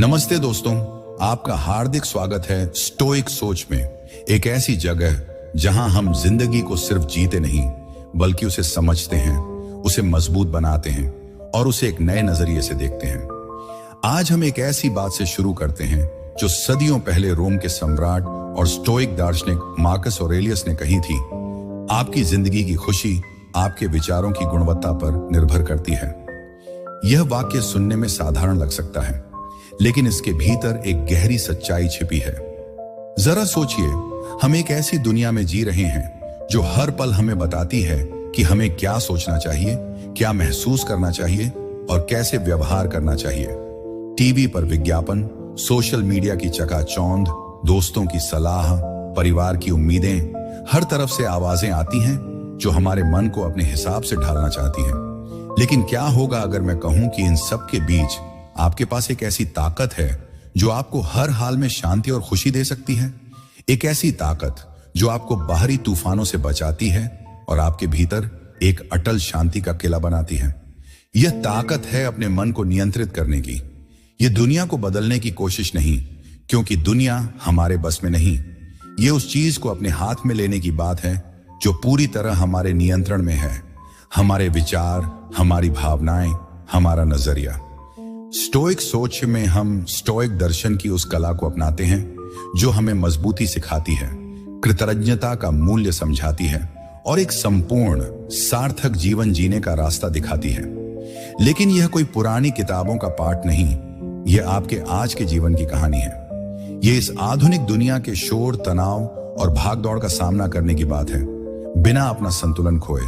नमस्ते दोस्तों, आपका हार्दिक स्वागत है स्टोइक सोच में, एक ऐसी जगह जहां हम जिंदगी को सिर्फ जीते नहीं बल्कि उसे समझते हैं, उसे मजबूत बनाते हैं और उसे एक नए नजरिए से देखते हैं। आज हम एक ऐसी बात से शुरू करते हैं जो सदियों पहले रोम के सम्राट और स्टोइक दार्शनिक मार्कस ऑरेलियस ने कही थी। आपकी जिंदगी की खुशी आपके विचारों की गुणवत्ता पर निर्भर करती है। यह वाक्य सुनने में साधारण लग सकता है, लेकिन इसके भीतर एक गहरी सच्चाई छिपी है। जरा सोचिए, हम एक ऐसी दुनिया में जी रहे हैं जो हर पल हमें बताती है कि हमें क्या सोचना चाहिए, क्या महसूस करना चाहिए और कैसे व्यवहार करना चाहिए। टीवी पर विज्ञापन, सोशल मीडिया की चकाचौंध, दोस्तों की सलाह, परिवार की उम्मीदें, हर तरफ से आवाजें आती हैं जो हमारे मन को अपने हिसाब से ढालना चाहती हैं। लेकिन क्या होगा अगर मैं कहूं कि इन सब के बीच आपके पास एक ऐसी ताकत है जो आपको हर हाल में शांति और खुशी दे सकती है। एक ऐसी ताकत जो आपको बाहरी तूफानों से बचाती है और आपके भीतर एक अटल शांति का किला बनाती है। यह ताकत है अपने मन को नियंत्रित करने की। यह दुनिया को बदलने की कोशिश नहीं, क्योंकि दुनिया हमारे बस में नहीं। यह उस चीज को अपने हाथ में लेने की बात है जो पूरी तरह हमारे नियंत्रण में है। हमारे विचार, हमारी भावनाएं, हमारा नजरिया। स्टोइक सोच में हम स्टोइक दर्शन की उस कला को अपनाते हैं जो हमें मजबूती सिखाती है, कृतज्ञता का मूल्य समझाती है और एक संपूर्ण सार्थक जीवन जीने का रास्ता दिखाती है। लेकिन यह कोई पुरानी किताबों का पाठ नहीं, यह आपके आज के जीवन की कहानी है। यह इस आधुनिक दुनिया के शोर, तनाव और भागदौड़ का सामना करने की बात है, बिना अपना संतुलन खोए।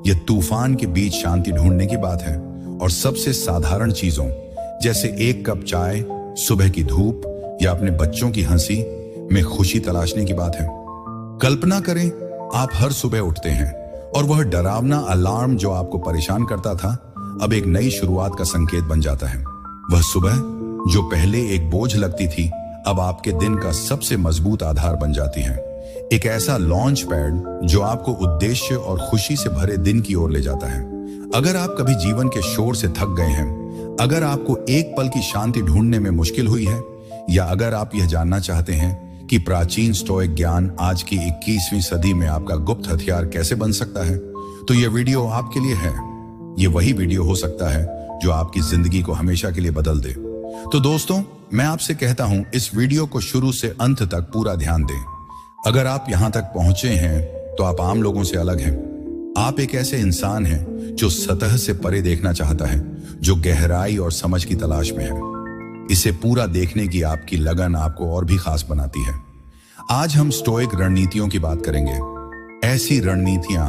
यह तूफान के बीच शांति ढूंढने की बात है और सबसे साधारण चीजों जैसे एक कप चाय, सुबह की धूप या अपने बच्चों की हंसी में खुशी तलाशने की बात है। कल्पना करें, आप हर सुबह उठते हैं और वह डरावना अलार्म जो आपको परेशान करता था अब एक नई शुरुआत का संकेत बन जाता है। वह सुबह जो पहले एक बोझ लगती थी अब आपके दिन का सबसे मजबूत आधार बन जाती है। एक ऐसा लॉन्च पैड जो आपको उद्देश्य और खुशी से भरे दिन की ओर ले जाता है। अगर आप कभी जीवन के शोर से थक गए हैं, अगर आपको एक पल की शांति ढूंढने में मुश्किल हुई है, या अगर आप यह जानना चाहते हैं कि प्राचीन स्टोइक ज्ञान आज की 21वीं सदी में आपका गुप्त हथियार कैसे बन सकता है, तो यह वीडियो आपके लिए है। यह वही वीडियो हो सकता है जो आपकी जिंदगी को हमेशा के लिए बदल दे। तो दोस्तों, मैं आपसे कहता हूं, इस वीडियो को शुरू से अंत तक पूरा ध्यान दें। अगर आप यहां तक पहुंचे हैं तो आप आम लोगों से अलग हैं। आप एक ऐसे इंसान हैं जो सतह से परे देखना चाहता है, जो गहराई और समझ की तलाश में है। इसे पूरा देखने की आपकी लगन आपको और भी खास बनाती है। आज हम स्टोइक रणनीतियों की बात करेंगे, ऐसी रणनीतियां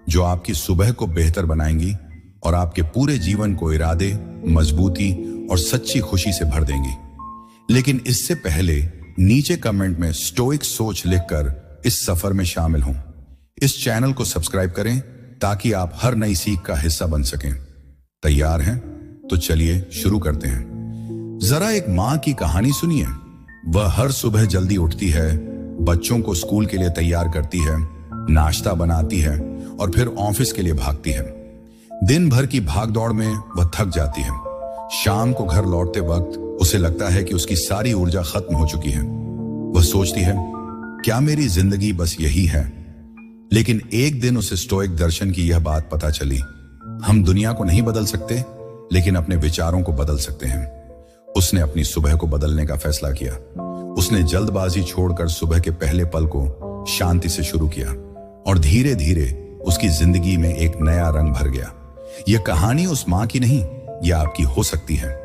जो आपकी सुबह को बेहतर बनाएंगी और आपके पूरे जीवन को इरादे, मजबूती और सच्ची खुशी से भर देंगी। लेकिन इससे पहले नीचे कमेंट में स्टोइक सोच लिखकर इस सफर में शामिल हों। इस चैनल को सब्सक्राइब करें ताकि आप हर नई सीख का हिस्सा बन सकें। तैयार हैं? तो चलिए शुरू करते हैं। जरा एक माँ की कहानी सुनिए। वह हर सुबह जल्दी उठती है, बच्चों को स्कूल के लिए तैयार करती है, नाश्ता बनाती है और फिर ऑफिस के लिए भागती है। दिन भर की भागदौड़ में वह थक जाती है। शाम को घर लौटते वक्त उसे लगता है कि उसकी सारी ऊर्जा खत्म हो चुकी है। वह सोचती है, क्या मेरी जिंदगी बस यही है? लेकिन एक दिन उसे स्टोइक दर्शन की यह बात पता चली, हम दुनिया को नहीं बदल सकते, लेकिन अपने विचारों को बदल सकते हैं। उसने अपनी सुबह को बदलने का फैसला किया। उसने जल्दबाजी छोड़कर सुबह के पहले पल को शांति से शुरू किया और धीरे धीरे उसकी जिंदगी में एक नया रंग भर गया। यह कहानी उस मां की नहीं, यह आपकी हो सकती है।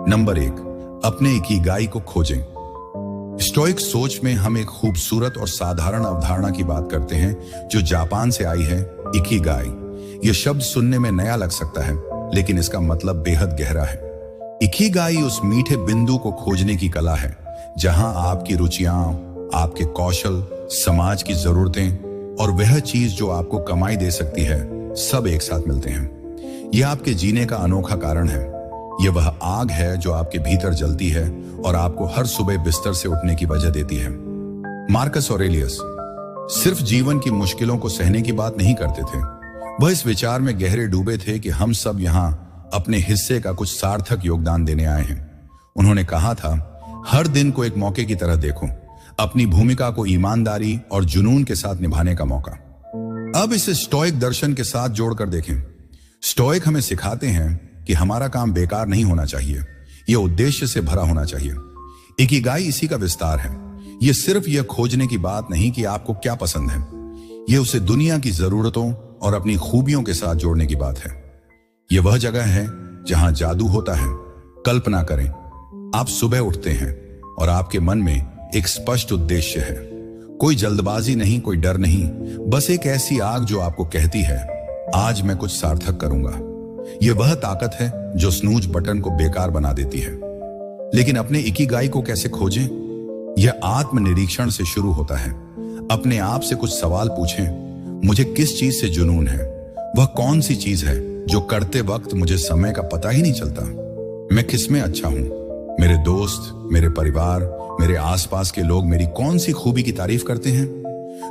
नंबर 1, अपने इकिगाई को खोजें। स्टोइक सोच में हम एक खूबसूरत और साधारण अवधारणा की बात करते हैं जो जापान से आई है, इकिगाई। यह शब्द सुनने में नया लग सकता है, लेकिन इसका मतलब बेहद गहरा है। इकिगाई उस मीठे बिंदु को खोजने की कला है जहां आपकी रुचियां, आपके कौशल, समाज की जरूरतें और वह चीज जो आपको कमाई दे सकती है, सब एक साथ मिलते हैं। यह आपके जीने का अनोखा कारण है। यह वह आग है जो आपके भीतर जलती है और आपको हर सुबह बिस्तर से उठने की वजह देती है। मार्कस ऑरेलियस सिर्फ जीवन की मुश्किलों को सहने की बात नहीं करते थे, वह इस विचार में गहरे डूबे थे कि हम सब यहाँ अपने हिस्से का कुछ सार्थक योगदान देने आए हैं। उन्होंने कहा था, हर दिन को एक मौके की तरह देखो, अपनी भूमिका को ईमानदारी और जुनून के साथ निभाने का मौका। अब इसे स्टोइक दर्शन के साथ जोड़कर देखें। स्टोइक हमें सिखाते हैं कि हमारा काम बेकार नहीं होना चाहिए, यह उद्देश्य से भरा होना चाहिए। इकिगाई इसी का विस्तार है। यह सिर्फ यह खोजने की बात नहीं कि आपको क्या पसंद है, यह उसे दुनिया की जरूरतों और अपनी खूबियों के साथ जोड़ने की बात है। यह वह जगह है जहां जादू होता है। कल्पना करें, आप सुबह उठते हैं और आपके मन में एक स्पष्ट उद्देश्य है। कोई जल्दबाजी नहीं, कोई डर नहीं, बस एक ऐसी आग जो आपको कहती है, आज मैं कुछ सार्थक करूंगा। यह वह ताकत है जो स्नूज बटन को बेकार बना देती है। लेकिन अपने इकिगाई को कैसे खोजें? यह आत्मनिरीक्षण से शुरू होता है। अपने आप से कुछ सवाल पूछें, मुझे किस चीज से जुनून है? वह कौन सी चीज है जो करते वक्त मुझे समय का पता ही नहीं चलता? मैं किसमें अच्छा हूं? मेरे दोस्त, मेरे परिवार, मेरे आसपास के लोग मेरी कौन सी खूबी की तारीफ करते हैं?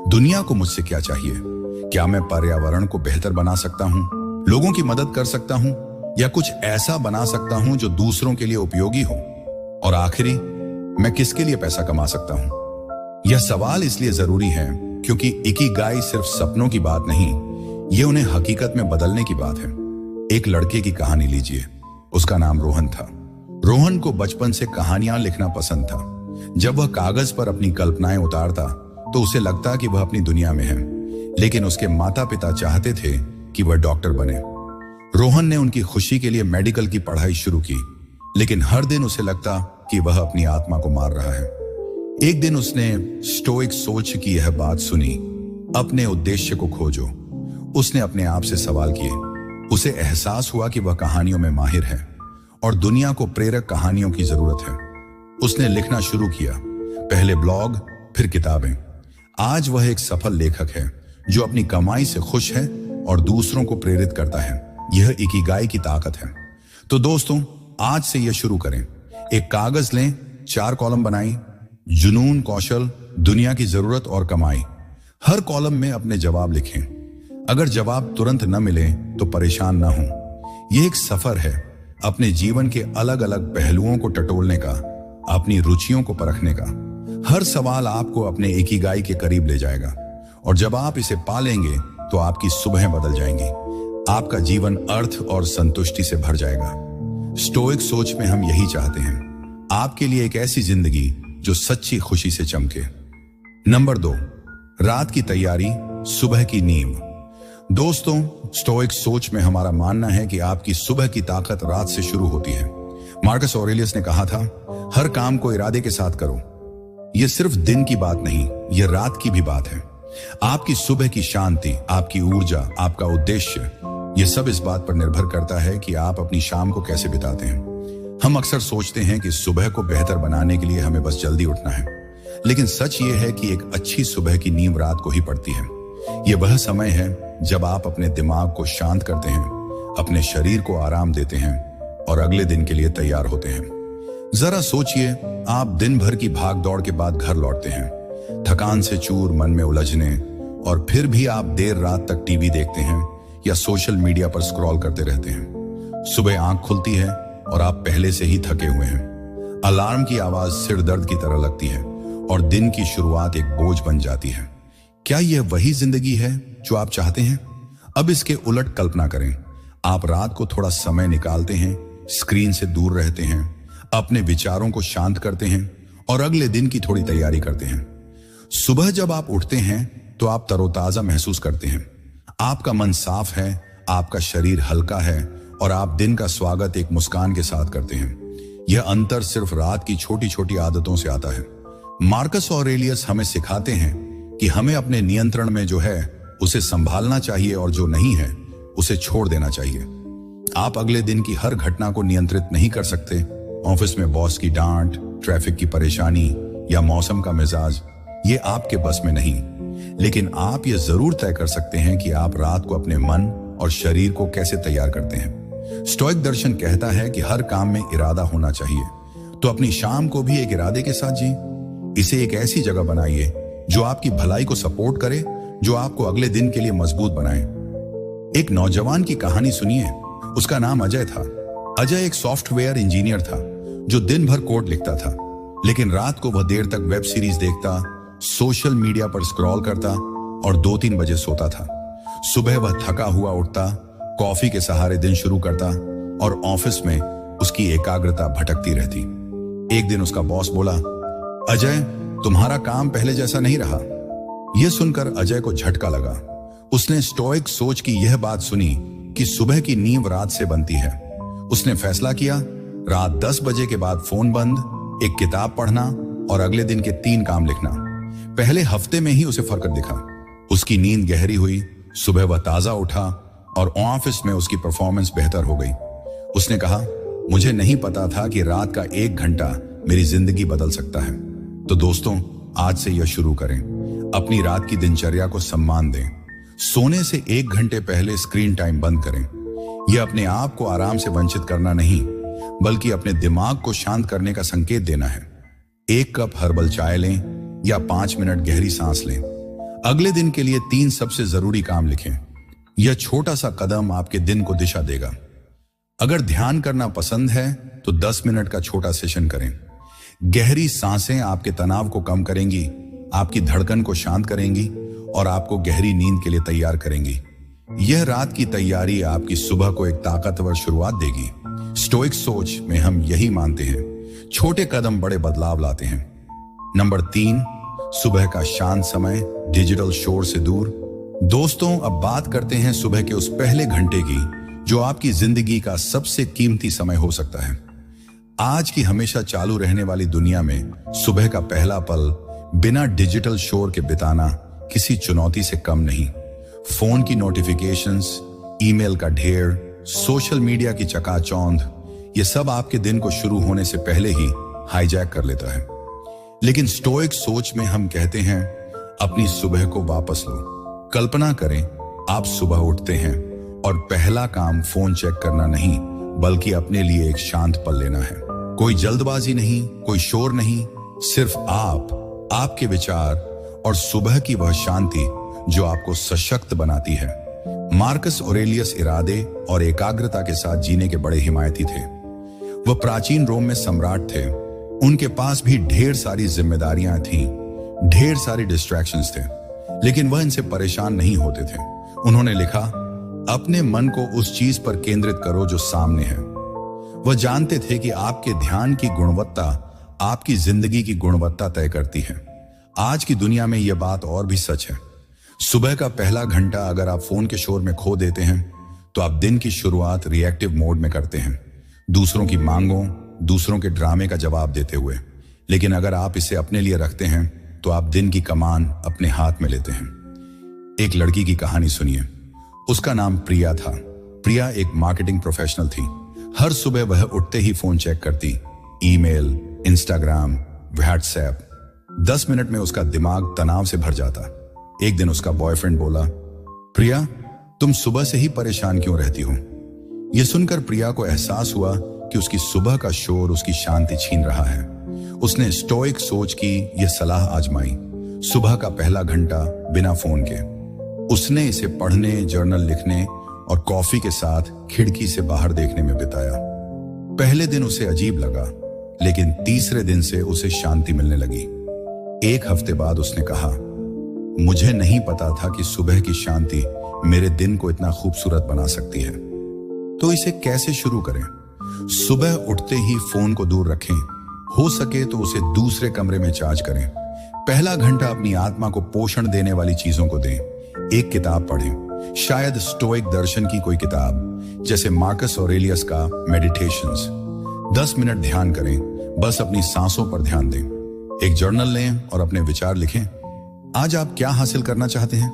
दुनिया को मुझसे क्या चाहिए? क्या मैं पर्यावरण को बेहतर बना सकता हूं, लोगों की मदद कर सकता हूं, या कुछ ऐसा बना सकता हूं जो दूसरों के लिए उपयोगी हो? और आखिरी, मैं किसके लिए पैसा कमा सकता हूं? यह सवाल इसलिए जरूरी है क्योंकि इकिगाई सिर्फ सपनों की बात नहीं, यह उन्हें हकीकत में बदलने की बात है। एक लड़के की कहानी लीजिए। उसका नाम रोहन था। रोहन को बचपन से कहानियां लिखना पसंद था। जब वह कागज पर अपनी कल्पनाएं उतारता तो उसे लगता कि वह अपनी दुनिया में है, लेकिन उसके माता पिता चाहते थे कि वह डॉक्टर बने। रोहन ने उनकी खुशी के लिए मेडिकल की पढ़ाई शुरू की, लेकिन हर दिन उसे लगता कि वह अपनी आत्मा को मार रहा है। एक दिन उसने स्टोइक सोच की यह बात सुनी, अपने उद्देश्य को खोजो। उसने अपने आप से सवाल किए। उसे एहसास हुआ कि वह कहानियों में माहिर है और दुनिया को प्रेरक कहानियों की जरूरत है। उसने लिखना शुरू किया, पहले ब्लॉग, फिर किताबें। आज वह एक सफल लेखक है जो अपनी कमाई से खुश है और दूसरों को प्रेरित करता है। यह इकिगाई की ताकत है। तो दोस्तों, आज से यह शुरू करें। एक कागज लें, 4 कॉलम बनाएं, जुनून, कौशल, दुनिया की जरूरत और कमाई। हर कॉलम में अपने जवाब लिखें। अगर जवाब तुरंत न मिले तो परेशान न हो। यह एक सफर है, अपने जीवन के अलग अलग पहलुओं को टटोलने का, अपनी रुचियों को परखने का। हर सवाल आपको अपने इकिगाई के करीब ले जाएगा, और जब आप इसे पा लेंगे तो आपकी सुबहें बदल जाएंगी। आपका जीवन अर्थ और संतुष्टि से भर जाएगा। स्टोइक सोच में हम यही चाहते हैं, आपके लिए एक ऐसी जिंदगी जो सच्ची खुशी से चमके। नंबर 2, रात की तैयारी, सुबह की नींव। दोस्तों, स्टोइक सोच में हमारा मानना है कि आपकी सुबह की ताकत रात से शुरू होती है। मार्कस ऑरेलियस ने कहा था, हर काम को इरादे के साथ करो। यह सिर्फ दिन की बात नहीं, यह रात की भी बात है। आपकी सुबह की शांति, आपकी ऊर्जा, आपका उद्देश्य, यह सब इस बात पर निर्भर करता है कि आप अपनी शाम को कैसे बिताते हैं। हम अक्सर सोचते हैं कि सुबह को बेहतर बनाने के लिए हमें बस जल्दी उठना है, लेकिन सच ये है कि एक अच्छी सुबह की नींव रात को ही पड़ती है। यह वह समय है जब आप अपने दिमाग को शांत करते हैं, अपने शरीर को आराम देते हैं और अगले दिन के लिए तैयार होते हैं। जरा सोचिए, आप दिन भर की भाग दौड़ के बाद घर लौटते हैं, थकान से चूर, मन में उलझने, और फिर भी आप देर रात तक टीवी देखते हैं या सोशल मीडिया पर स्क्रॉल करते रहते हैं। सुबह आंख खुलती है और आप पहले से ही थके हुए हैं। अलार्म की आवाज सिर दर्द की तरह लगती है और दिन की शुरुआत एक बोझ बन जाती है। क्या यह वही जिंदगी है जो आप चाहते हैं? अब इसके उलट कल्पना करें। आप रात को थोड़ा समय निकालते हैं, स्क्रीन से दूर रहते हैं, अपने विचारों को शांत करते हैं और अगले दिन की थोड़ी तैयारी करते हैं। सुबह जब आप उठते हैं तो आप तरोताजा महसूस करते हैं। आपका मन साफ है, आपका शरीर हल्का है और आप दिन का स्वागत एक मुस्कान के साथ करते हैं। यह अंतर सिर्फ रात की छोटी छोटी आदतों से आता है। मार्कस ऑरेलियस हमें सिखाते हैं कि हमें अपने नियंत्रण में जो है उसे संभालना चाहिए और जो नहीं है उसे छोड़ देना चाहिए। आप अगले दिन की हर घटना को नियंत्रित नहीं कर सकते। ऑफिस में बॉस की डांट, ट्रैफिक की परेशानी या मौसम का मिजाज, ये आपके बस में नहीं। लेकिन आप ये जरूर तय कर सकते हैं कि आप रात को अपने मन और शरीर को कैसे तैयार करते हैं। स्टोइक दर्शन कहता है कि हर काम में इरादा होना चाहिए, तो अपनी शाम को भी एक इरादे के साथ जी। इसे एक ऐसी जगह बनाइए जो आपकी भलाई को सपोर्ट करे, जो आपको अगले दिन के लिए मजबूत बनाए। एक नौजवान की कहानी सुनिए। उसका नाम अजय था। अजय एक सॉफ्टवेयर इंजीनियर था। जो दिन भर कोड लिखता था, लेकिन रात को वह देर तक वेब सीरीज देखता, सोशल मीडिया पर स्क्रॉल करता और 2-3 बजे सोता था। सुबह वह थका हुआ उठता, कॉफी के सहारे दिन शुरू करता और ऑफिस में उसकी एकाग्रता भटकती रहती। एक दिन उसका बॉस बोला, अजय, तुम्हारा काम पहले जैसा नहीं रहा। यह सुनकर अजय को झटका लगा। उसने स्टोइक सोच की यह बात सुनी कि सुबह की नींव रात से बनती है। उसने फैसला किया, रात 10 बजे के बाद फोन बंद, एक किताब पढ़ना और अगले दिन के 3 काम लिखना। पहले हफ्ते में ही उसे फर्क दिखा। उसकी नींद गहरी हुई, सुबह वह ताजा उठा और ऑफिस में उसकी परफॉर्मेंस बेहतर हो गई। उसने कहा, मुझे नहीं पता था कि रात का 1 घंटा मेरी जिंदगी बदल सकता है। तो दोस्तों, आज से यह शुरू करें, अपनी रात की दिनचर्या को सम्मान दें। सोने से 1 घंटे पहले स्क्रीन टाइम बंद करें। यह अपने आप को आराम से वंचित करना नहीं, बल्कि अपने दिमाग को शांत करने का संकेत देना है। 1 कप हर्बल चाय लें या 5 मिनट गहरी सांस लें। अगले दिन के लिए 3 सबसे जरूरी काम लिखें। यह छोटा सा कदम आपके दिन को दिशा देगा। अगर ध्यान करना पसंद है तो 10 मिनट का छोटा सेशन करें। गहरी सांसें आपके तनाव को कम करेंगी, आपकी धड़कन को शांत करेंगी और आपको गहरी नींद के लिए तैयार करेंगी। यह रात की तैयारी आपकी सुबह को एक ताकतवर शुरुआत देगी। स्टोइक सोच में हम यही मानते हैं, छोटे कदम बड़े बदलाव लाते हैं। नंबर 3, सुबह का शांत समय, डिजिटल शोर से दूर। दोस्तों, अब बात करते हैं सुबह के उस पहले घंटे की जो आपकी जिंदगी का सबसे कीमती समय हो सकता है। आज की हमेशा चालू रहने वाली दुनिया में सुबह का पहला पल बिना डिजिटल शोर के बिताना किसी चुनौती से कम नहीं। फोन की नोटिफिकेशंस, ईमेल का ढेर, सोशल मीडिया की चकाचौंध, ये सब आपके दिन को शुरू होने से पहले ही हाईजैक कर लेता है। लेकिन स्टोइक सोच में हम कहते हैं, अपनी सुबह को वापस लो। कल्पना करें, आप सुबह उठते हैं और पहला काम फोन चेक करना नहीं, बल्कि अपने लिए एक शांत पल लेना है। कोई जल्दबाजी नहीं, कोई शोर नहीं, सिर्फ आप, आपके विचार और सुबह की वह शांति जो आपको सशक्त बनाती है। मार्कस ऑरेलियस इरादे और एकाग्रता के साथ जीने के बड़े हिमायती थे। वह प्राचीन रोम में सम्राट थे। उनके पास भी ढेर सारी जिम्मेदारियां थीं, ढेर सारी डिस्ट्रैक्शंस थे, लेकिन वह इनसे परेशान नहीं होते थे। उन्होंने लिखा, अपने मन को उस चीज पर केंद्रित करो जो सामने है। वह जानते थे कि आपके ध्यान की गुणवत्ता आपकी जिंदगी की गुणवत्ता तय करती है। आज की दुनिया में यह बात और भी सच है। सुबह का पहला घंटा अगर आप फोन के शोर में खो देते हैं तो आप दिन की शुरुआत रिएक्टिव मोड में करते हैं, दूसरों की मांगों, दूसरों के ड्रामे का जवाब देते हुए। लेकिन अगर आप इसे अपने लिए रखते हैं तो आप दिन की कमान अपने हाथ में लेते हैं। एक लड़की की कहानी सुनिए। उसका नाम प्रिया था। प्रिया एक मार्केटिंग प्रोफेशनल थी। हर सुबह वह उठते ही फोन चेक करती, ईमेल, इंस्टाग्राम, व्हाट्सएप। 10 मिनट में उसका दिमाग तनाव से भर जाता। एक दिन उसका बॉयफ्रेंड बोला, प्रिया, तुम सुबह से ही परेशान क्यों रहती हो? यह सुनकर प्रिया को एहसास हुआ कि उसकी सुबह का शोर उसकी शांति छीन रहा है। उसने स्टोइक सोच की यह सलाह आजमाई, सुबह का पहला घंटा बिना फोन के। उसने इसे पढ़ने, जर्नल लिखने और कॉफी के साथ खिड़की से बाहर देखने में बिताया। पहले दिन उसे अजीब लगा, लेकिन तीसरे दिन से उसे शांति मिलने लगी। 1 हफ्ते बाद उसने कहा, मुझे नहीं पता था कि सुबह की शांति मेरे दिन को इतना खूबसूरत बना सकती है। तो इसे कैसे शुरू करें? सुबह उठते ही फोन को दूर रखें। हो सके तो उसे दूसरे कमरे में चार्ज करें। पहला घंटा अपनी आत्मा को पोषण देने वाली चीजों को दें। एक किताब पढ़ें, शायद स्टोइक दर्शन की कोई किताब, जैसे मार्कस ऑरेलियस का मेडिटेशंस। 10 मिनट ध्यान करें, बस अपनी सांसों पर ध्यान दें। एक जर्नल लें और अपने विचार लिखें। आज आप क्या हासिल करना चाहते हैं?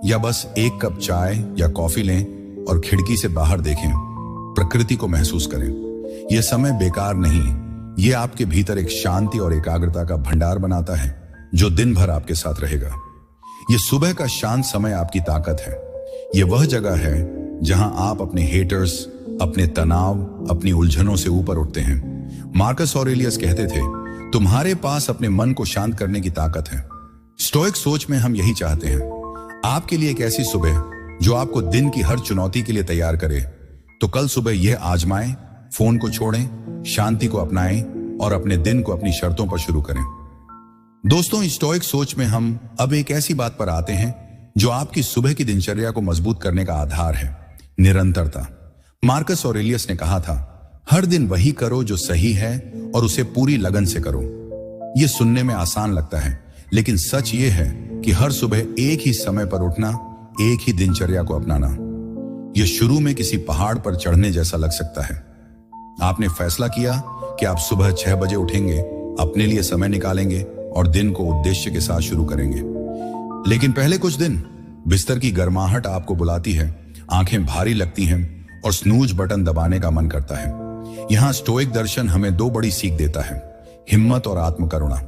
या बस 1 कप चाय या कॉफी लें और खिड़की से बाहर देखें, प्रकृति को महसूस करें। यह समय बेकार नहीं, यह आपके भीतर एक शांति और एकाग्रता का भंडार बनाता है जो दिन भर आपके साथ रहेगा। यह सुबह का शांत समय आपकी ताकत है। यह वह जगह है जहां आप अपने हेटर्स, अपने तनाव, अपनी उलझनों से ऊपर उठते हैं। मार्कस ऑरेलियस कहते थे, तुम्हारे पास अपने मन को शांत करने की ताकत है। स्टोइक सोच में हम यही चाहते हैं, आपके लिए एक ऐसी सुबह जो आपको दिन की हर चुनौती के लिए तैयार करे। तो कल सुबह यह आजमाएं, फोन को छोड़ें, शांति को अपनाएं और अपने दिन को अपनी शर्तों पर शुरू करें। दोस्तों, स्टोइक सोच में हम अब एक ऐसी बात पर आते हैं जो आपकी सुबह की दिनचर्या को मजबूत करने का आधार है, निरंतरता। मार्कस ऑरेलियस ने कहा था, हर दिन वही करो जो सही है और उसे पूरी लगन से करो। यह सुनने में आसान लगता है, लेकिन सच ये है कि हर सुबह एक ही समय पर उठना, एक ही दिनचर्या को अपनाना, यह शुरू में किसी पहाड़ पर चढ़ने जैसा लग सकता है। आपने फैसला किया कि आप सुबह 6 बजे उठेंगे, अपने लिए समय निकालेंगे और दिन को उद्देश्य के साथ शुरू करेंगे। लेकिन पहले कुछ दिन बिस्तर की गर्माहट आपको बुलाती है, आंखें भारी लगती हैं और स्नूज बटन दबाने का मन करता है। यहां स्टोइक दर्शन हमें 2 बड़ी सीख देता है, हिम्मत और आत्मकरुणा।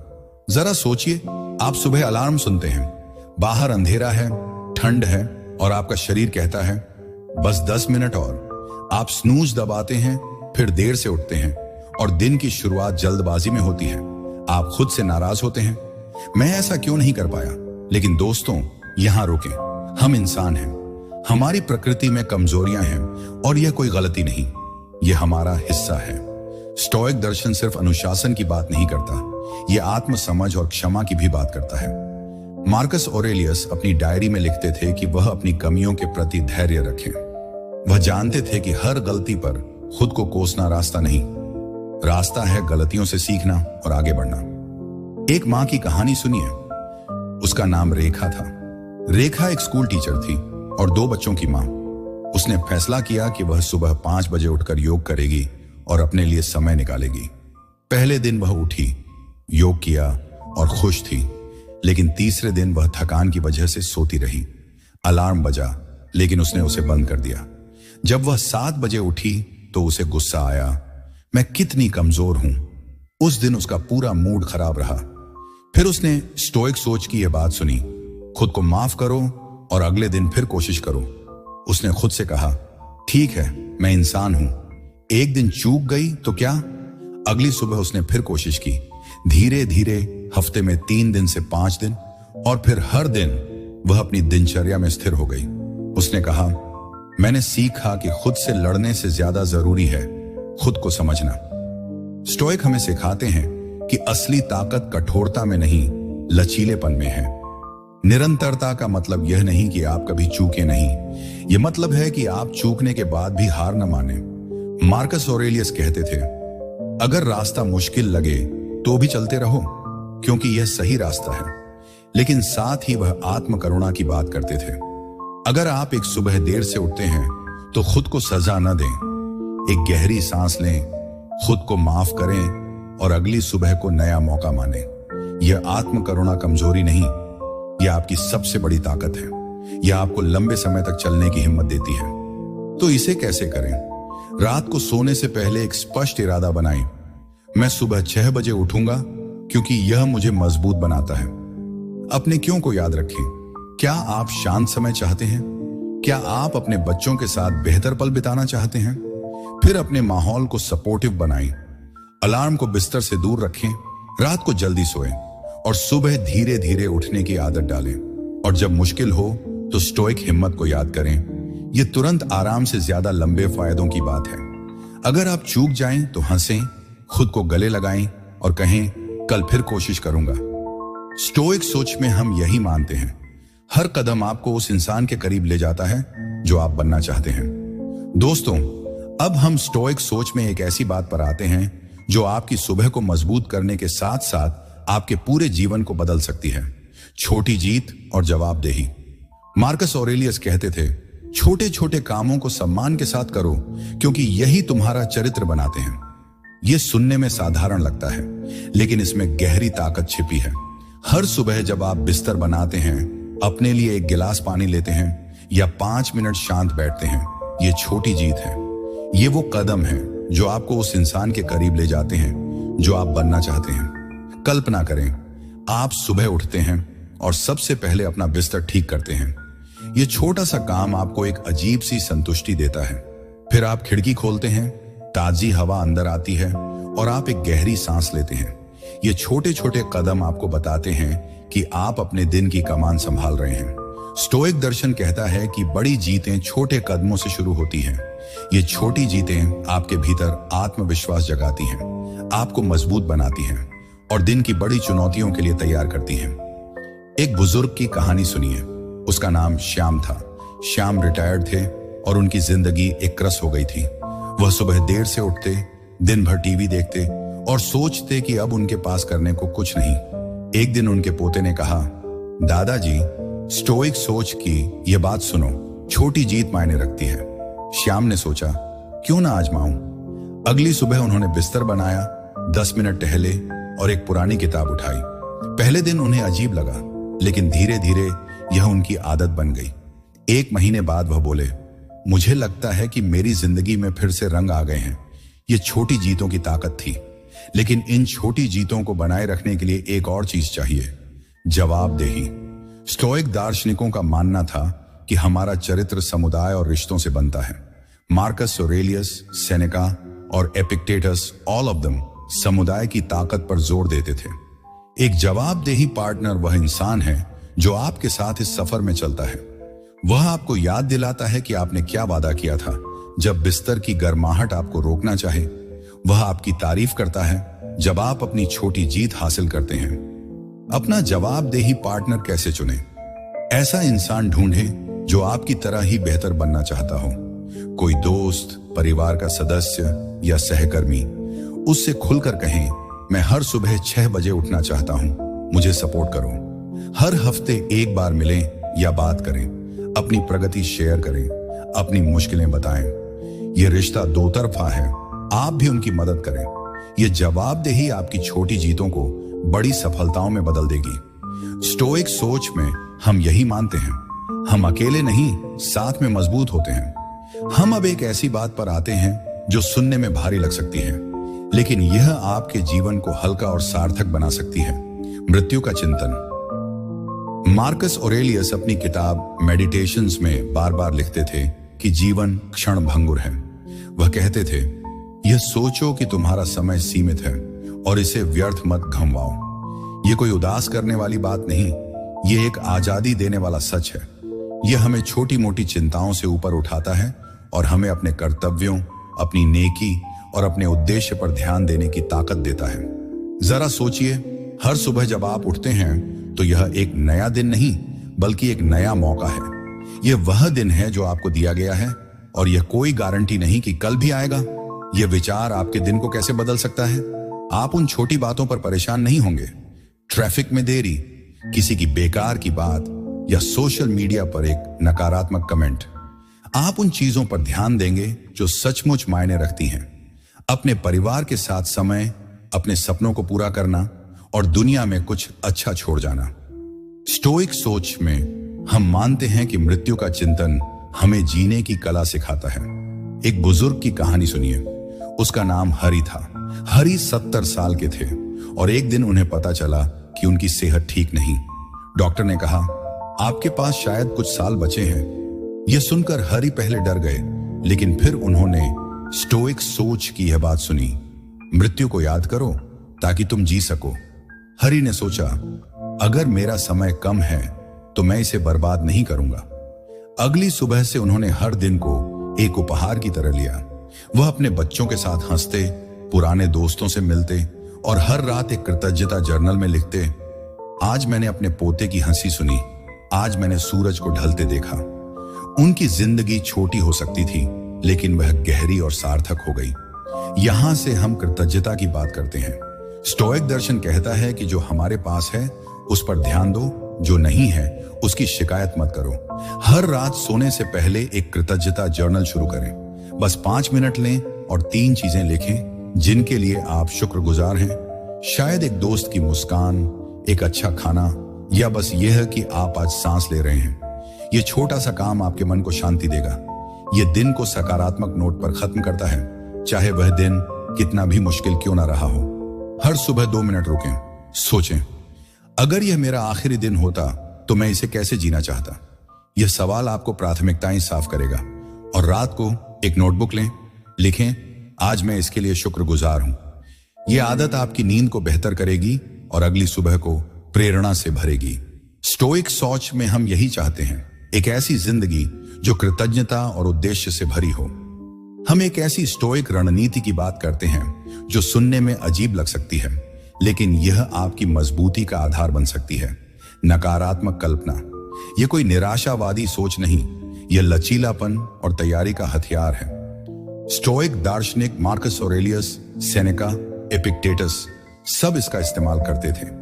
जरा सोचिए, आप सुबह अलार्म सुनते हैं, बाहर अंधेरा है, ठंड है और आपका शरीर कहता है बस 10 मिनट और। आप स्नूज दबाते हैं, फिर देर से उठते हैं और दिन की शुरुआत जल्दबाजी में होती है। आप खुद से नाराज होते हैं, मैं ऐसा क्यों नहीं कर पाया। लेकिन दोस्तों, यहां रुकें, हम इंसान हैं, हमारी प्रकृति में कमजोरियां हैं और यह कोई गलती नहीं, यह हमारा हिस्सा है। स्टोइक दर्शन सिर्फ अनुशासन की बात नहीं करता, यह आत्म समझ और क्षमा की भी बात करता है। मार्कस ऑरेलियस अपनी डायरी में लिखते थे कि वह अपनी कमियों के प्रति धैर्य रखें। वह जानते थे कि हर गलती पर खुद को कोसना रास्ता नहीं, रास्ता है गलतियों से सीखना और आगे बढ़ना। एक मां की कहानी सुनिए। उसका नाम रेखा था। रेखा एक स्कूल टीचर थी और 2 बच्चों की मां। उसने फैसला किया कि वह सुबह 5 बजे उठकर योग करेगी और अपने लिए समय निकालेगी। पहले दिन वह उठी, योग किया और खुश थी, लेकिन तीसरे दिन वह थकान की वजह से सोती रही। अलार्म बजा, लेकिन उसने उसे बंद कर दिया। जब वह 7 बजे उठी तो उसे गुस्सा आया, मैं कितनी कमजोर हूं। उस दिन उसका पूरा मूड खराब रहा। फिर उसने स्टोइक सोच की यह बात सुनी, खुद को माफ करो और अगले दिन फिर कोशिश करो। उसने खुद से कहा, ठीक है, मैं इंसान हूं, एक दिन चूक गई तो क्या। अगली सुबह उसने फिर कोशिश की। धीरे धीरे हफ्ते में 3 दिन से 5 दिन और फिर हर दिन वह अपनी दिनचर्या में स्थिर हो गई। उसने कहा, मैंने सीखा कि खुद से लड़ने से ज्यादा जरूरी है खुद को समझना। स्टोइक हमें सिखाते हैं कि असली ताकत कठोरता में नहीं, लचीलेपन में है। निरंतरता का मतलब यह नहीं कि आप कभी चूके नहीं, यह मतलब है कि आप चूकने के बाद भी हार न माने। मार्कस ऑरेलियस कहते थे, अगर रास्ता मुश्किल लगे तो भी चलते रहो, क्योंकि यह सही रास्ता है। लेकिन साथ ही वह आत्मकरुणा की बात करते थे। अगर आप एक सुबह देर से उठते हैं तो खुद को सजा न दें, एक गहरी सांस लें, खुद को माफ करें और अगली सुबह को नया मौका माने। यह आत्मकरुणा कमजोरी नहीं, यह आपकी सबसे बड़ी ताकत है। यह आपको लंबे समय तक चलने की हिम्मत देती है। तो इसे कैसे करें? रात को सोने से पहले एक स्पष्ट इरादा बनाएं, मैं सुबह 6 बजे उठूंगा क्योंकि यह मुझे मजबूत बनाता है। अपने क्यों को याद रखें। क्या आप शांत समय चाहते हैं? क्या आप अपने बच्चों के साथ बेहतर पल बिताना चाहते हैं? फिर अपने माहौल को सपोर्टिव बनाएं। अलार्म को बिस्तर से दूर रखें, रात को जल्दी सोएं और सुबह धीरे धीरे उठने की आदत डालें। और जब मुश्किल हो तो स्टोइक हिम्मत को याद करें। यह तुरंत आराम से ज्यादा लंबे फायदों की बात है। अगर आप चूक जाएं तो हंसें, खुद को गले लगाएं और कहें, कल फिर कोशिश करूंगा। स्टोइक सोच में हम यही मानते हैं, हर कदम आपको उस इंसान के करीब ले जाता है जो आप बनना चाहते हैं। दोस्तों, अब हम स्टोइक सोच में एक ऐसी बात पर आते हैं जो आपकी सुबह को मजबूत करने के साथ साथ आपके पूरे जीवन को बदल सकती है। छोटी जीत और जवाबदेही। मार्कस ऑरेलियस कहते थे, छोटे छोटे कामों को सम्मान के साथ करो क्योंकि यही तुम्हारा चरित्र बनाते हैं। यह सुनने में साधारण लगता है, लेकिन इसमें गहरी ताकत छिपी है। हर सुबह जब आप बिस्तर बनाते हैं, अपने लिए एक गिलास पानी लेते हैं या 5 मिनट शांत बैठते हैं, यह छोटी जीत है। ये वो कदम है जो आपको उस इंसान के करीब ले जाते हैं जो आप बनना चाहते हैं। कल्पना करें, आप सुबह उठते हैं और सबसे पहले अपना बिस्तर ठीक करते हैं। यह छोटा सा काम आपको एक अजीब सी संतुष्टि देता है। फिर आप खिड़की खोलते हैं, ताजी हवा अंदर आती है और आप एक गहरी सांस लेते हैं। ये छोटे छोटे कदम आपको बताते हैं कि आप अपने दिन की कमान संभाल रहे हैं। स्टोइक दर्शन कहता है कि बड़ी जीतें छोटे कदमों से शुरू होती हैं। ये छोटी जीतें आपके भीतर आत्मविश्वास जगाती हैं, आपको मजबूत बनाती हैं और दिन की बड़ी चुनौतियों के लिए तैयार करती हैं। एक बुजुर्ग की कहानी सुनिए। उसका नाम श्याम था। श्याम रिटायर्ड थे और उनकी जिंदगी एक क्रस हो गई थी। वह सुबह देर से उठते, दिन भर टीवी देखते और सोचते कि अब उनके पास करने को कुछ नहीं। एक दिन उनके पोते ने कहा, दादाजी, स्टोइक सोच की यह बात सुनो, छोटी जीत मायने रखती है। श्याम ने सोचा, क्यों ना आजमाऊं। अगली सुबह उन्होंने बिस्तर बनाया, 10 मिनट टहले और एक पुरानी किताब उठाई। पहले दिन उन्हें अजीब लगा, लेकिन धीरे धीरे यह उनकी आदत बन गई। 1 महीने बाद वह बोले, मुझे लगता है कि मेरी जिंदगी में फिर से रंग आ गए हैं। ये छोटी जीतों की ताकत थी, लेकिन इन छोटी जीतों को बनाए रखने के लिए एक और चीज चाहिए, जवाबदेही। स्टोइक दार्शनिकों का मानना था कि हमारा चरित्र समुदाय और रिश्तों से बनता है। मार्कस ऑरेलियस, सेनेका और एपिक्टेटस, ऑल ऑफ देम समुदाय की ताकत पर जोर देते थे। एक जवाबदेही पार्टनर वह इंसान है जो आपके साथ इस सफर में चलता है। वह आपको याद दिलाता है कि आपने क्या वादा किया था। जब बिस्तर की गर्माहट आपको रोकना चाहे, वह आपकी तारीफ करता है जब आप अपनी छोटी जीत हासिल करते हैं। अपना जवाबदेही पार्टनर कैसे चुने? ऐसा इंसान ढूंढें जो आपकी तरह ही बेहतर बनना चाहता हो। कोई दोस्त, परिवार का सदस्य या सहकर्मी। उससे खुलकर कहें, मैं हर सुबह 6 बजे उठना चाहता हूं, मुझे सपोर्ट करो। हर हफ्ते एक बार मिलें या बात करें, अपनी प्रगति शेयर करें, अपनी मुश्किलें बताएं। यह रिश्ता दो तरफा है, आप भी उनकी मदद करें। यह जवाबदेही आपकी छोटी जीतों को बड़ी सफलताओं में बदल देगी। स्टोइक सोच में हम यही मानते हैं, हम अकेले नहीं, साथ में मजबूत होते हैं। हम अब एक ऐसी बात पर आते हैं जो सुनने में भारी लग सकती है, लेकिन यह आपके जीवन को हल्का और सार्थक बना सकती है। मृत्यु का चिंतन। मार्कस ऑरेलियस अपनी किताब मेडिटेशंस में बार बार लिखते थे कि जीवन क्षण भंगुर है। वह कहते थे, यह सोचो कि तुम्हारा समय सीमित है और इसे व्यर्थ मत गंवाओ। यह कोई उदास करने वाली बात नहीं, यह एक आजादी देने वाला सच है। यह हमें छोटी मोटी चिंताओं से ऊपर उठाता है और हमें अपने कर्तव्यों, अपनी नेकी और अपने उद्देश्य पर ध्यान देने की ताकत देता है। जरा सोचिए, हर सुबह जब आप उठते हैं तो यह एक नया दिन नहीं बल्कि एक नया मौका है। यह वह दिन है जो आपको दिया गया है और यह कोई गारंटी नहीं कि कल भी आएगा। यह विचार आपके दिन को कैसे बदल सकता है? आप उन छोटी बातों पर परेशान नहीं होंगे। ट्रैफिक में देरी, किसी की बेकार की बात या सोशल मीडिया पर एक नकारात्मक कमेंट। आप उन चीजों पर ध्यान देंगे जो सचमुच मायने रखती हैं। अपने परिवार के साथ समय, अपने सपनों को पूरा करना और दुनिया में कुछ अच्छा छोड़ जाना। स्टोइक सोच में हम मानते हैं कि मृत्यु का चिंतन हमें जीने की कला सिखाता है। एक बुजुर्ग की कहानी सुनिए। उसका नाम हरि था। हरि 70 साल के थे और एक दिन उन्हें पता चला कि उनकी सेहत ठीक नहीं। डॉक्टर ने कहा, आपके पास शायद कुछ साल बचे हैं। यह सुनकर हरि पहले डर गए, लेकिन फिर उन्होंने स्टोइक सोच की यह बात सुनी, मृत्यु को याद करो ताकि तुम जी सको। हरि ने सोचा, अगर मेरा समय कम है तो मैं इसे बर्बाद नहीं करूंगा। अगली सुबह से उन्होंने हर दिन को एक उपहार की तरह लिया। वह अपने बच्चों के साथ हंसते, पुराने दोस्तों से मिलते और हर रात एक कृतज्ञता जर्नल में लिखते, आज मैंने अपने पोते की हंसी सुनी, आज मैंने सूरज को ढलते देखा। उनकी जिंदगी छोटी हो सकती थी, लेकिन वह गहरी और सार्थक हो गई। यहां से हम कृतज्ञता की बात करते हैं। स्टोइक दर्शन कहता है कि जो हमारे पास है उस पर ध्यान दो, जो नहीं है उसकी शिकायत मत करो। हर रात सोने से पहले एक कृतज्ञता जर्नल शुरू करें। बस 5 मिनट लें और 3 चीजें लिखें जिनके लिए आप शुक्रगुजार हैं। शायद एक दोस्त की मुस्कान, एक अच्छा खाना या बस यह कि आप आज सांस ले रहे हैं। यह छोटा सा काम आपके मन को शांति देगा। यह दिन को सकारात्मक नोट पर खत्म करता है, चाहे वह दिन कितना भी मुश्किल क्यों ना रहा हो। हर सुबह 2 मिनट रुकें, सोचें, अगर यह मेरा आखिरी दिन होता तो मैं इसे कैसे जीना चाहता। यह सवाल आपको प्राथमिकताएं साफ करेगा। और रात को एक नोटबुक लें, लिखें, आज मैं इसके लिए शुक्रगुजार हूं। यह आदत आपकी नींद को बेहतर करेगी और अगली सुबह को प्रेरणा से भरेगी। स्टोइक सोच में हम यही चाहते हैं, एक ऐसी जिंदगी जो कृतज्ञता और उद्देश्य से भरी हो। हम एक ऐसी स्टोइक रणनीति की बात करते हैं जो सुनने में अजीब लग सकती है, लेकिन यह आपकी मजबूती का आधार बन सकती है। नकारात्मक कल्पना, यह कोई निराशावादी सोच नहीं, यह लचीलापन और तैयारी का हथियार है। स्टोइक दार्शनिक मार्कस ऑरेलियस, सेनेका, एपिक्टेटस सब इसका इस्तेमाल करते थे।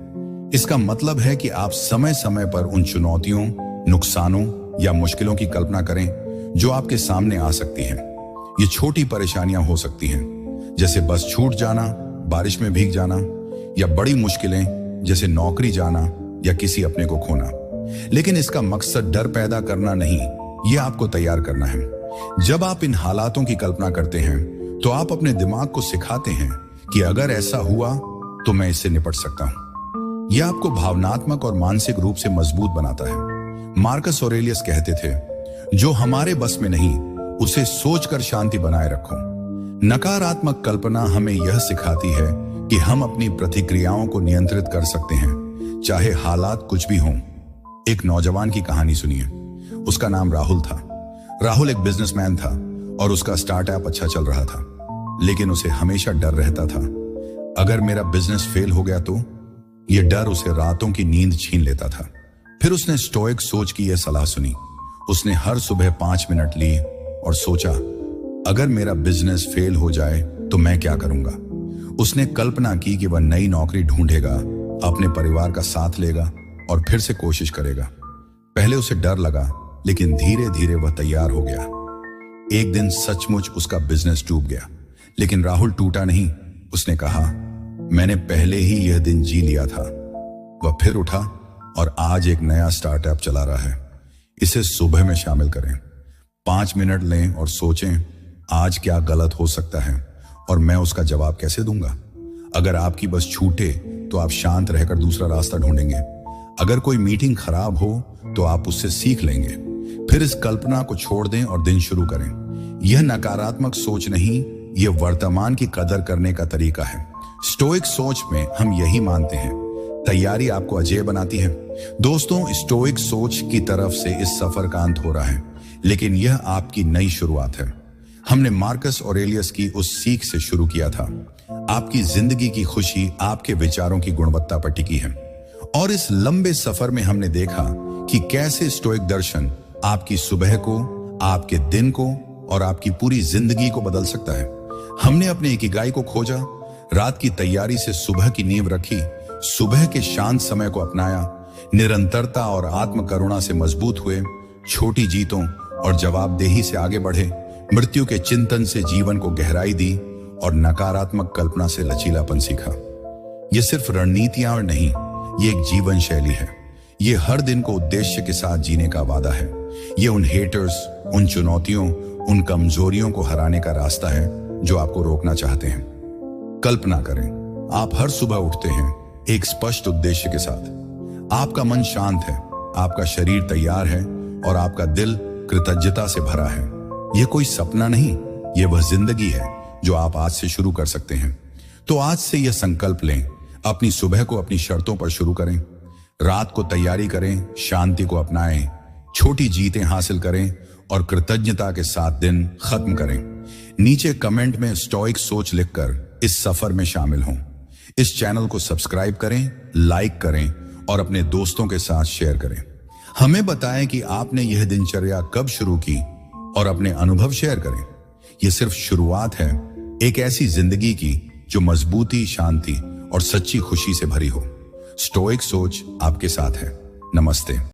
इसका मतलब है कि आप समय समय पर उन चुनौतियों, नुकसानों या मुश्किलों की कल्पना करें जो आपके सामने आ सकती हैं। ये छोटी परेशानियां हो सकती हैं, जैसे बस छूट जाना, बारिश में भीग जाना, या बड़ी मुश्किलें जैसे नौकरी जाना या किसी अपने को खोना। लेकिन इसका मकसद डर पैदा करना नहीं, यह आपको तैयार करना है। जब आप इन हालातों की कल्पना करते हैं तो आप अपने दिमाग को सिखाते हैं कि अगर ऐसा हुआ तो मैं इससे निपट सकता हूं। यह आपको भावनात्मक और मानसिक रूप से मजबूत बनाता है। मार्कस ऑरेलियस कहते थे, जो हमारे बस में नहीं उसे सोचकर शांति बनाए रखो। नकारात्मक कल्पना हमें यह सिखाती है कि हम अपनी प्रतिक्रियाओं को नियंत्रित कर सकते हैं, चाहे हालात कुछ भी हों। एक नौजवान की कहानी सुनिए। उसका नाम राहुल था। राहुल एक बिजनेसमैन था और उसका स्टार्टअप अच्छा चल रहा था, लेकिन उसे हमेशा डर रहता था, अगर मेरा बिजनेस फेल हो गया तो। यह डर उसे रातों की नींद छीन लेता था। फिर उसने स्टोइक सोच की यह सलाह सुनी। उसने हर सुबह 5 मिनट लिए और सोचा, अगर मेरा बिजनेस फेल हो जाए तो मैं क्या करूंगा। उसने कल्पना की कि वह नई नौकरी ढूंढेगा, अपने परिवार का साथ लेगा और फिर से कोशिश करेगा। पहले उसे डर लगा, लेकिन धीरे धीरे वह तैयार हो गया। एक दिन सचमुच उसका बिजनेस डूब गया, लेकिन राहुल टूटा नहीं। उसने कहा, मैंने पहले ही यह दिन जी लिया था। वह फिर उठा और आज एक नया स्टार्टअप चला रहा है। इसे सुबह में शामिल करें, 5 मिनट लें और सोचें, आज क्या गलत हो सकता है और मैं उसका जवाब कैसे दूंगा। अगर आपकी बस छूटे तो आप शांत रहकर दूसरा रास्ता ढूंढेंगे। अगर कोई मीटिंग खराब हो तो आप उससे सीख लेंगे। फिर इस कल्पना को छोड़ दें और दिन शुरू करें। यह नकारात्मक सोच नहीं, यह वर्तमान की कदर करने का तरीका है। स्टोइक सोच में हम यही मानते हैं, तैयारी आपको अजेय बनाती है। दोस्तों, स्टोइक सोच की तरफ से इस सफर का अंत हो रहा है, लेकिन यह आपकी नई शुरुआत है। हमने मार्कस ऑरेलियस की उस सीख से शुरू किया था, आपकी जिंदगी की खुशी आपके विचारों की गुणवत्ता पर टिकी है। और इस लंबे सफर में हमने देखा कि कैसे स्टोइक दर्शन आपकी सुबह को, आपके दिन को और आपकी पूरी जिंदगी को बदल सकता है। हमने अपने इकिगाई को खोजा, रात की तैयारी से सुबह की नींव रखी, सुबह के शांत समय को अपनाया, निरंतरता और आत्म करुणा से मजबूत हुए, छोटी जीतों और जवाबदेही से आगे बढ़े, मृत्यु के चिंतन से जीवन को गहराई दी और नकारात्मक कल्पना से लचीलापन सीखा। यह सिर्फ रणनीतियां और नहीं, ये एक जीवन शैली है। ये हर दिन को उद्देश्य के साथ जीने का वादा है। ये उन हेटर्स, उन चुनौतियों, उन कमजोरियों को हराने का रास्ता है जो आपको रोकना चाहते हैं। कल्पना करें, आप हर सुबह उठते हैं एक स्पष्ट उद्देश्य के साथ। आपका मन शांत है, आपका शरीर तैयार है और आपका दिल कृतज्ञता से भरा है। यह कोई सपना नहीं, यह वह जिंदगी है जो आप आज से शुरू कर सकते हैं। तो आज से यह संकल्प लें, अपनी सुबह को अपनी शर्तों पर शुरू करें, रात को तैयारी करें, शांति को अपनाएं, छोटी जीतें हासिल करें और कृतज्ञता के साथ दिन खत्म करें। नीचे कमेंट में स्टोइक सोच लिखकर इस सफर में शामिल हों। इस चैनल को सब्सक्राइब करें, लाइक करें और अपने दोस्तों के साथ शेयर करें। हमें बताएं कि आपने यह दिनचर्या कब शुरू की और अपने अनुभव शेयर करें। यह सिर्फ शुरुआत है एक ऐसी जिंदगी की जो मजबूती, शांति और सच्ची खुशी से भरी हो। स्टोइक सोच आपके साथ है। नमस्ते।